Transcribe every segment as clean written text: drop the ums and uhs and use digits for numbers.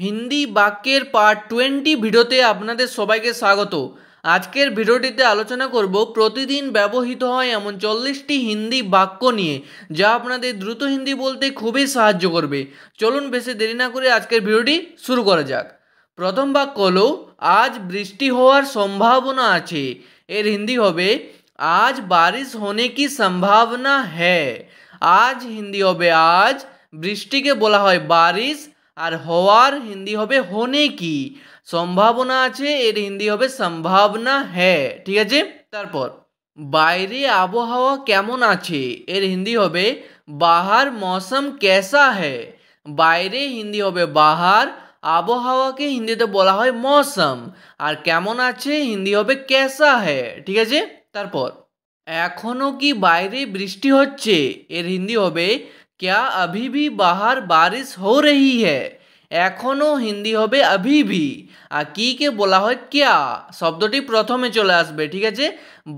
হিন্দি বাক্যের পার্ট 20 ভিডিওতে আপনাদের সবাইকে স্বাগত। আজকের ভিডিওটিতে আলোচনা করব প্রতিদিন ব্যবহৃত হয় এমন 40টি হিন্দি বাক্য নিয়ে, যা আপনাদের দ্রুত হিন্দি বলতে খুবই সাহায্য করবে। চলুন বেশি দেরি না করে আজকের ভিডিওটি শুরু করা যাক। প্রথম বাক্য হলো আজ বৃষ্টি হওয়ার সম্ভাবনা আছে। এর হিন্দি হবে আজ বারিশ होने की संभावना है। আজ হিন্দি হবে আজ, বৃষ্টিকে বলা হয় বারিশ, আর হওয়ার হিন্দি হবে होने की, সম্ভাবনা আছে এর হিন্দি হবে संभावना है। ঠিক আছে, তারপর বাইরে আবহাওয়া কেমন আছে এর হিন্দি হবে বাহার মৌসম कैसा है। বাইরে হিন্দি হবে বাহার, আবহাওয়াকে হিন্দিতে বলা হয় মৌসম, আর কেমন আছে হিন্দি হবে कैसा है। ঠিক আছে, তারপর এখনো কি বাইরে বৃষ্টি হচ্ছে এর হিন্দি হবে क्या अभी भी बाहर बारिश हो रही है। এখনো হিন্দি হবে अभी भी, আর কি কে বলা হয় क्या, শব্দটি প্রথমে চলে আসবে। ঠিক আছে,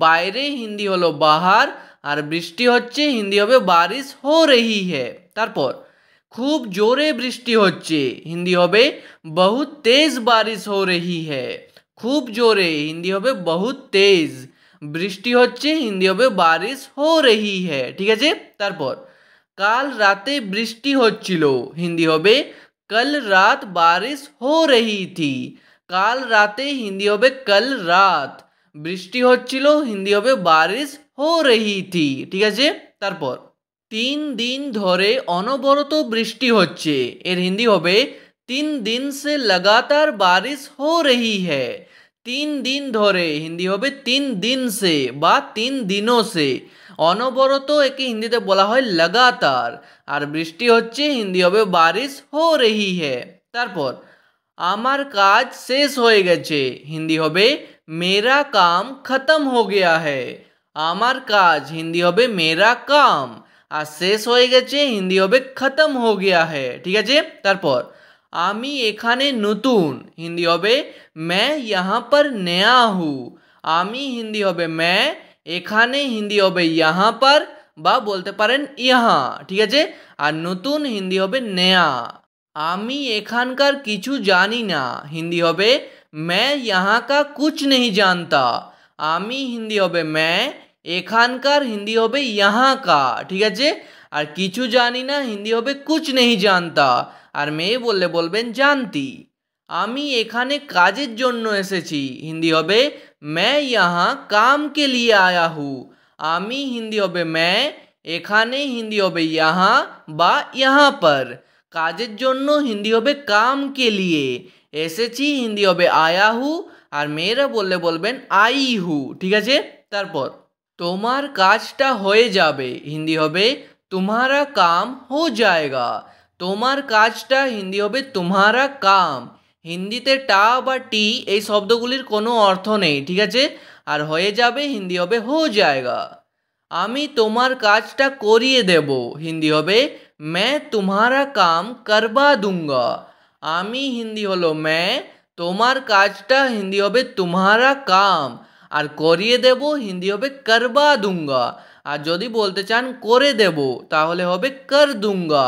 বাইরে হিন্দি হলো বাহার, আর বৃষ্টি হচ্ছে হিন্দি হবে বারিশ हो रही है। তারপর খুব জোরে বৃষ্টি হচ্ছে হিন্দি হবে बहुत तेज बारिश हो रही है। খুব জোরে হিন্দি হবে बहुत तेज, বৃষ্টি হচ্ছে হিন্দি হবে বারিশ हो रही है। ঠিক আছে, তারপর কাল রাতে বৃষ্টি হচ্ছিল হিন্দি হবে कल रात बारिश हो रही थी। কাল রাতে হিন্দি হবে कल रात, বৃষ্টি হচ্ছিল হিন্দি হবে बारिश हो रही थी। ঠিক আছে, তারপর 3 দিন ধরে অনবরত বৃষ্টি হচ্ছে এর হিন্দি হবে 3 दिन से लगातार बारिश हो रही है। 3 दिन ধরে হিন্দি হবে 3 दिन से বা 3 দিনों से। অনবরত একে হিন্দিতে বলা হয় লাগাতার, আর বৃষ্টি হচ্ছে হিন্দি হবে বারিশ हो रही है। তারপর আমার কাজ শেষ হয়ে গেছে হিন্দি হবে मेरा काम खत्म हो गया है। আমার কাজ হিন্দি হবে मेरा काम, আর শেষ হয়ে গেছে হিন্দি হবে खत्म हो गया है। ঠিক আছে, তারপর আমি এখানে নতুন হিন্দি হবে मैं यहाँ पर नया हूँ। আমি হিন্দি হবে मैं, এখানে হিন্দি হবে यहाँ पर বা বলতে পারেন यहाँ। ঠিক আছে, আর নতুন হিন্দি হবে नया। আমি এখানকার কিছু জানি না হিন্দি হবে मैं यहाँ का कुछ नहीं जानता। আমি হিন্দি হবে मैं, এখানকার হিন্দি হবে यहाँ का। ঠিক আছে, আর কিছু জানি না হিন্দি হবে कुछ नहीं जानता, আর মেয়ে বললে বলবেন জানতি। আমি এখানে কাজের জন্য এসেছি হিন্দি হবে मैं यहाँ काम के लिए आया हूँ। আমি হিন্দি হবে मैं, এখানে হিন্দি হবে यहाँ বা यहाँ पर, কাজের জন্য হিন্দি হবে काम के लिए, এসেছি হিন্দি হবে आया हूँ, আর মেয়েরা বললে বলবেন आई हूँ। ঠিক আছে, তারপর তোমার কাজটা হয়ে যাবে হিন্দি হবে तुम्हारा काम हो जाएगा। তোমার কাজটা হিন্দি হবে तुम्हारा काम। হিন্দিতে টা বা টি এই শব্দগুলির কোনো অর্থ নেই। ঠিক আছে, আর হয়ে যাবে হিন্দি হবে हो जाएगा। আমি তোমার কাজটা করিয়ে দেব হিন্দি হবে मैं तुम्हारा काम करवा दूंगा। আমি হিন্দি হলো मैं, তোমার কাজটা হিন্দি হবে तुम्हारा काम, আর করিয়ে দেব হিন্দি হবে करवा दूंगा। আর যদি বলতে চান করে দেব তাহলে হবে कर दूंगा,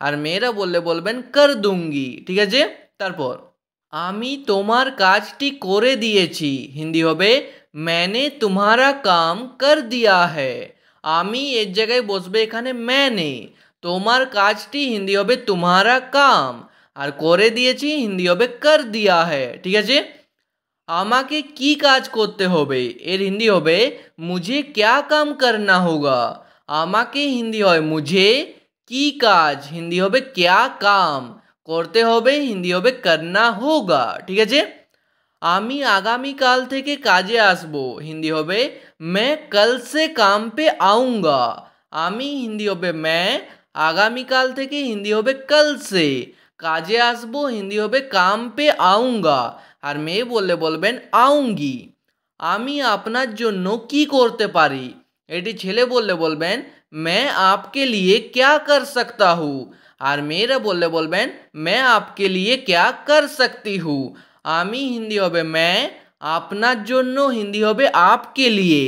আর মেয়েরা বললে বলবেন कर दूंगी। ঠিক আছে, তারপর আমি তোমার কাজটি করে দিয়েছি হিন্দি হবে मैंने तुम्हारा काम कर दिया है। আমি এর জায়গায় বসবে এখানে मैंने, তোমার কাজটি হিন্দি হবে तुम्हारा काम, আর করে দিয়েছি হিন্দি হবে कर दिया है। ঠিক আছে, আমাকে কি কাজ করতে হবে এর হিন্দি হবে मुझे क्या काम करना होगा। আমাকে হিন্দি হয় मुझे, কি কাজ হিন্দি হবে क्या काम, করতে হবে হিন্দি হবে करना होगा। ঠিক আছে, আমি আগামীকাল থেকে কাজে আসব হিন্দি হবে मैं कल से काम पे आऊँगा। আমি হিন্দি হবে मैं, আগামীকাল থেকে হিন্দি হবে कल से, কাজে আসবো হিন্দি হবে काम पे आऊँगा, আর মেয়ে বললে বলবেন आऊँगी। আমি আপনার জন্য কি করতে পারি, এটি ছেলে বললে বলবেন मैं आपके लिए क्या कर सकता हूँ, আর মেয়েরা বললে বলবেন मैं आपके लिए क्या कर सकती हूँ। আমি হিন্দি হবে मैं, আপনার জন্য হিন্দি হবে आपके लिए,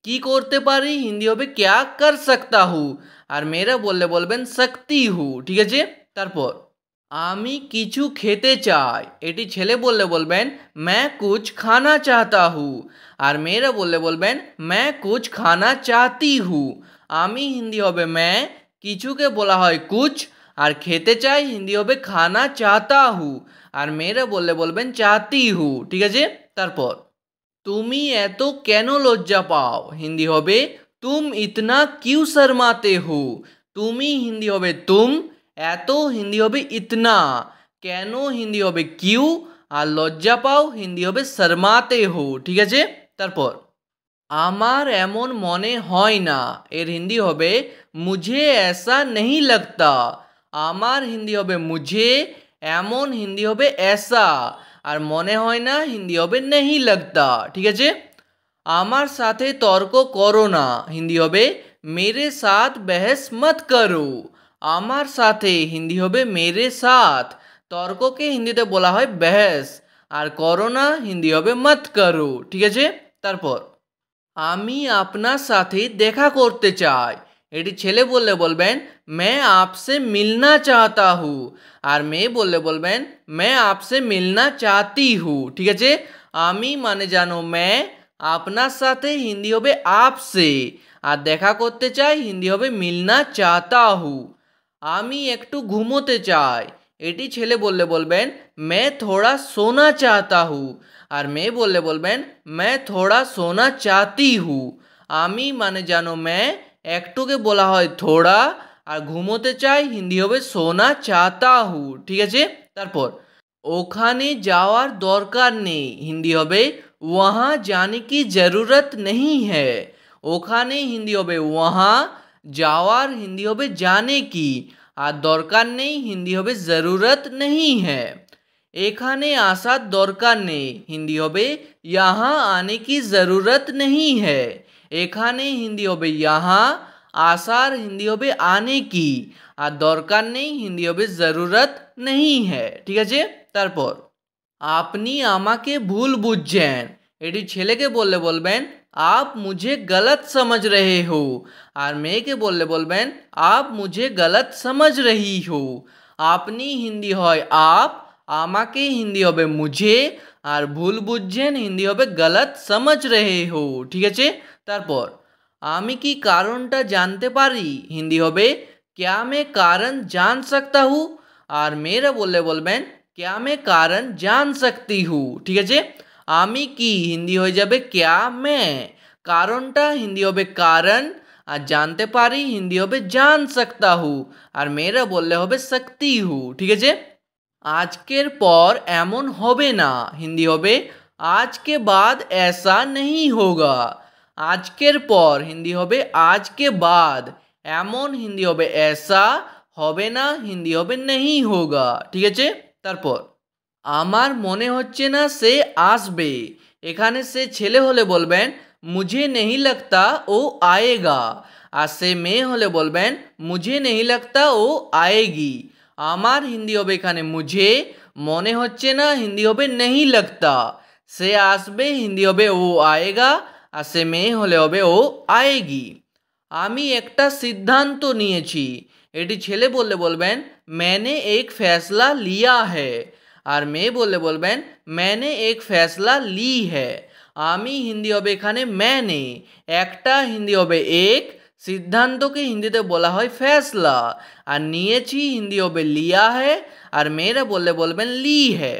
কি করতে পারি হিন্দি হবে क्या कर सकता हूँ, আর মেয়েরা বললে বলবেন सकती हूँ। ঠিক আছে, তারপর আমি কিছু খেতে চাই, এটি ছেলে বললে বলবেন मैं कुछ खाना चाहता हूँ। আর মেয়েরা বললে বলবেন मैं कुछ खाना चाहती हूँ। আমি হিন্দি হবে मैं, কিছুকে বলা হয় कुछ, আর খেতে চাই হিন্দি হবে खाना चाहता हूँ। আর মেয়েরা বললে বলবেন चाहती हूँ। ঠিক আছে, তারপর তুমি এত কেন লজ্জা পাও হিন্দি হবে तुम इतना क्यों शर्माते हो। তুমি হিন্দি হবে तुम, এত হিন্দি হবে ইতনা, কেন হিন্দি হবে কিউ, আর লজ্জা পাও হিন্দি হবে শর্মাতে হো। ঠিক আছে, তারপর আমার এমন মনে হয় না, এর হিন্দি হবে মুঝে ऐसा नहीं लगता। আমার হিন্দি হবে মুঝে, এমন হিন্দি হবে ऐसा, আর মনে হয় না হিন্দি হবে नहीं लगता। ঠিক আছে, আমার সাথে তর্ক করো না হিন্দি হবে मेरे साथ बहस मत करो। আমার সাথে হিন্দি হবে मेरे साथ, তর্ককে হিন্দিতে বলা হয় बहस, আর করো না হিন্দি হবে मत करो। ঠিক আছে, তারপর আমি আপনার সাথে দেখা করতে চাই, এটি ছেলে বললে বলবেন मैं आपसे मिलना चाहता हूँ। আর মেয়ে বললে বলবেন मैं आपसे मिलना चाहती हूँ। ঠিক আছে, আমি মানে জানো मैं, আপনার সাথে হিন্দি হবে आपसे, আর দেখা করতে চাই হিন্দি হবে मिलना चाहता हूँ। আমি একটু ঘুমোতে চাই, এটি ছেলে বললে বলবেন मैं थोड़ा सोना चाहता हूँ। আর মেয়ে বললে বলবেন मैं थोड़ा सोना चाहती हूँ। আমি মানে জানো मैं, একটুকে বলা হয় थोड़ा, আর ঘুমোতে চাই হিন্দি হবে সোনা চাহতা হু। ঠিক আছে, তারপর ওখানে যাওয়ার দরকার নেই হিন্দি হবে वहाँ जाने की ज़रूरत नहीं है। ওখানে হিন্দি হবে वहाँ, যাওয়ার হিন্দি হবে जाने की, আর দরকার নেই হিন্দি হবে ज़रूरत नहीं है। এখানে আসার দরকার নেই হিন্দি হবে यहाँ आने की ज़रूरत नहीं है। এখানে হিন্দি হবে यहाँ, আসার হিন্দি হবে आने की, আর দরকার নেই হিন্দি হবে ज़रूरत नहीं है। ঠিক আছে, তারপর আপনি আমাকে ভুল বুঝছেন, এটি ছেলেকে বললে বলবেন आप मुझे गलत समझ रहे हो। আর মেয়েকে বললে বলবেন आप मुझे गलत समझ रही हो। আপনি হিন্দি হয় आप, আমাকে হিন্দি হবে मुझे, আর ভুল বুঝছেন হিন্দি হবে गलत समझ रहे हो। ঠিক আছে, তারপর আমি কি কারণটা জানতে পারি হিন্দি হবে क्या मैं कारण जान सकता हूँ। আর মেয়েরা বললে বলবেন क्या मैं कारण जान सकती हूँ। ঠিক আছে, আমি কি হিন্দি হয়ে যাবে क्या मैं, কারণটা হিন্দি হবে कारण, আর জানতে পারি হিন্দি হবে जान सकता हूँ, আর মেয়েরা বললে হবে सकती हूँ। ঠিক আছে, আজকের পর এমন হবে না হিন্দি হবে आज के बाद ऐसा नहीं होगा। আজকের পর হিন্দি হবে आज के बाद, এমন হিন্দি হবে ऐसा, হবে না হিন্দি হবে नहीं होगा। ঠিক আছে, তারপর আমার মনে হচ্ছে না সে আসবে, এখানে সে ছেলে হলে বলবেন मुझे नहीं लगता ও आएगा, আর সে মেয়ে হলে বলবেন मुझे नहीं लगता ও आएगी। আমার হিন্দি হবে এখানে मुझे, মনে হচ্ছে না হিন্দি হবে नहीं लगता, সে আসবে হিন্দি হবে ও आएगा, আর সে মেয়ে হলে হবে ও आएगी। আমি একটা সিদ্ধান্ত নিয়েছি, এটি ছেলে বললে বলবেন मैंने एक फैसला लिया है। আর মেয়ে বললে বলবেন मैंने एक फैसला ली है। আমি হিন্দি হবে এখানে मैंने, একটা হিন্দি হবে एक, সিদ্ধান্তকে হিন্দিতে বলা হয় फैसला, আর নিয়েছি হিন্দি হবে लिया है, আর মেয়েরা বললে বলবেন ली है।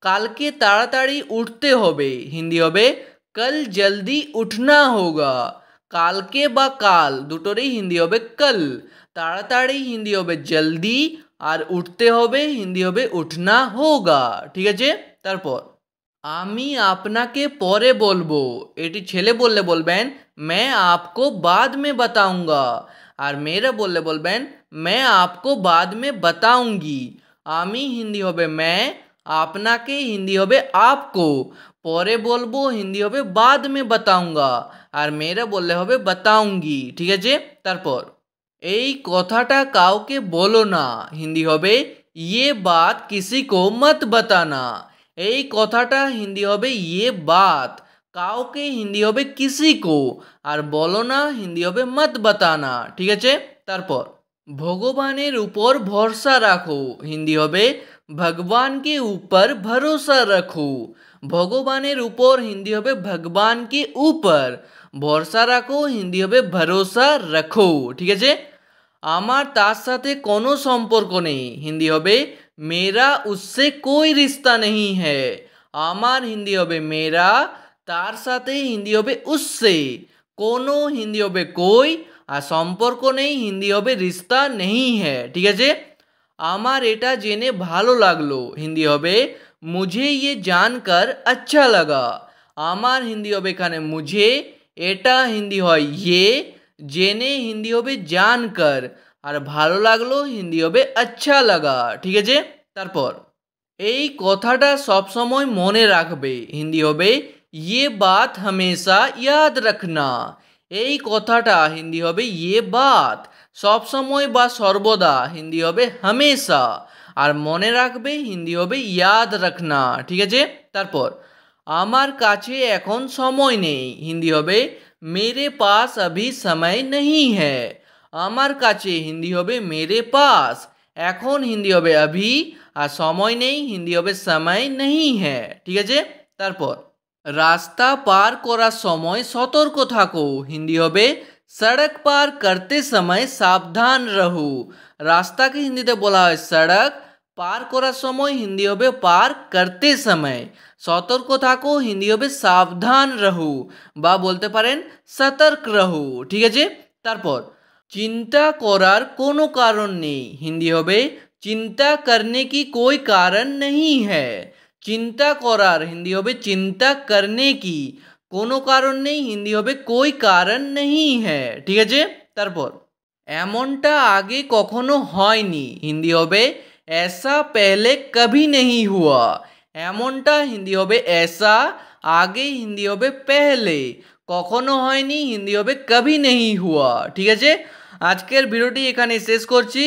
কালকে তাড়াতাড়ি উঠতে হবে হিন্দি হবে कल जल्दी उठना होगा। কালকে বা কাল দুটোরই হিন্দি হবে कल, তাড়াতাড়ি হিন্দি হবে जल्दी, আর উঠতে হবে হিন্দি হবে उठना होगा। ঠিক আছে, তারপর আমি আপনাকে পরে বলবো, এটি ছেলে বললে বলবেন मैं आपको बाद में बताऊंगा। আর মেয়েরা বললে বলবেন मैं आपको बाद में बताऊंगी। আমি হিন্দি হবে मैं, আপনাকে হিন্দি হবে आपको, পরে বলবো হিন্দি হবে बाद में बताऊंगा, আর মেয়েরা বললে হবে बताऊंगी। ঠিক আছে, তারপর এই কথাটা কাউকে বলো না হিন্দি হবে ये बात किसी को मत बताना। এই কথাটা হিন্দি হবে ये बात, কাউকে হিন্দি হবে किसी को, আর বলো না হিন্দি হবে मत बताना। ঠিক আছে, তারপর ভগবানের উপর ভরসা রাখো, হিন্দি হবে ভগবান के ऊपर भरोसा रखो। ভগবানের উপর হিন্দি হবে ভগবান के ऊपर, ভরসা রাখো হিন্দি হবে ভরসা রাখো। ঠিক আছে। আমার তার সাথে কোনো সম্পর্ক নেই, হিন্দি হবে मेरा उससे कोई रिश्ता नहीं है। আমার হিন্দি হবে मेरा, তার সাথে হিন্দি হবে उससे, কোনো হিন্দি হবে कोई, আর সম্পর্ক নেই হিন্দি হবে रिश्ता नहीं है। ঠিক আছে। আমার এটা জেনে ভালো লাগলো, হিন্দি হবে मुझे ये जानकर अच्छा लगा। আমার হিন্দি হবে এখানে मुझे, এটা হিন্দি হয় ये, জেনে হিন্দি হবে जानकर, আর ভালো লাগলো হিন্দি হবে अच्छा लगा। ঠিক আছে। তারপর এই কথাটা সবসময় মনে রাখবে, হিন্দি হবে ये बात हमेशा याद रखना। এই কথাটা হিন্দি হবে ये बात, সবসময় বা সর্বদা হিন্দি হবে हमेशा, আর মনে রাখবে হিন্দি হবে याद रखना। ঠিক আছে। তারপর আমার কাছে এখন সময় নেই, হিন্দি হবে मेरे पास अभी समय नहीं है। আমার কাছে হিন্দি হবে मेरे पास, এখন হিন্দি হবে अभी, আর সময় নেই হিন্দি হবে समय नहीं है। ঠিক আছে। তারপর রাস্তা পার করার সময় সতর্ক থাকো, হিন্দি হবে सड़क पार करते समय सावधान रहो। রাস্তাকে হিন্দিতে বলা হয় सड़क, পার করার সময় হিন্দি হবে পার করতে সময়, সতর্ক থাকো হিন্দি হবে সাবধান রহো, বা বলতে পারেন সতর্ক রহো। ঠিক আছে। তারপর চিন্তা করার কোনো কারণ নেই, হিন্দি হবে চিন্তা करने की कोई कारण नहीं है। চিন্তা করার হিন্দি হবে চিন্তা करने की, কোনো কারণ নেই হিন্দি হবে कोई कारण नहीं है। ঠিক আছে। তারপর এমনটা আগে কখনো হয়নি, হিন্দি হবে ऐसा पहले कभी नहीं हुआ। এমনটা হিন্দি হবে ऐसा, আগে হিন্দি হবে पहले, কখনো হয়নি হিন্দি হবে कभी नहीं हुआ। ঠিক আছে। আজকের ভিডিওটি এখানে শেষ করছি।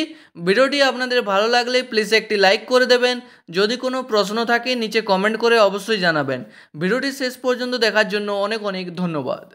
ভিডিওটি আপনাদের ভালো লাগলে প্লিজ একটি লাইক করে দেবেন, যদি কোনো প্রশ্ন থাকে নিচে কমেন্ট করে অবশ্যই জানাবেন। ভিডিওটি শেষ পর্যন্ত দেখার জন্য অনেক অনেক ধন্যবাদ।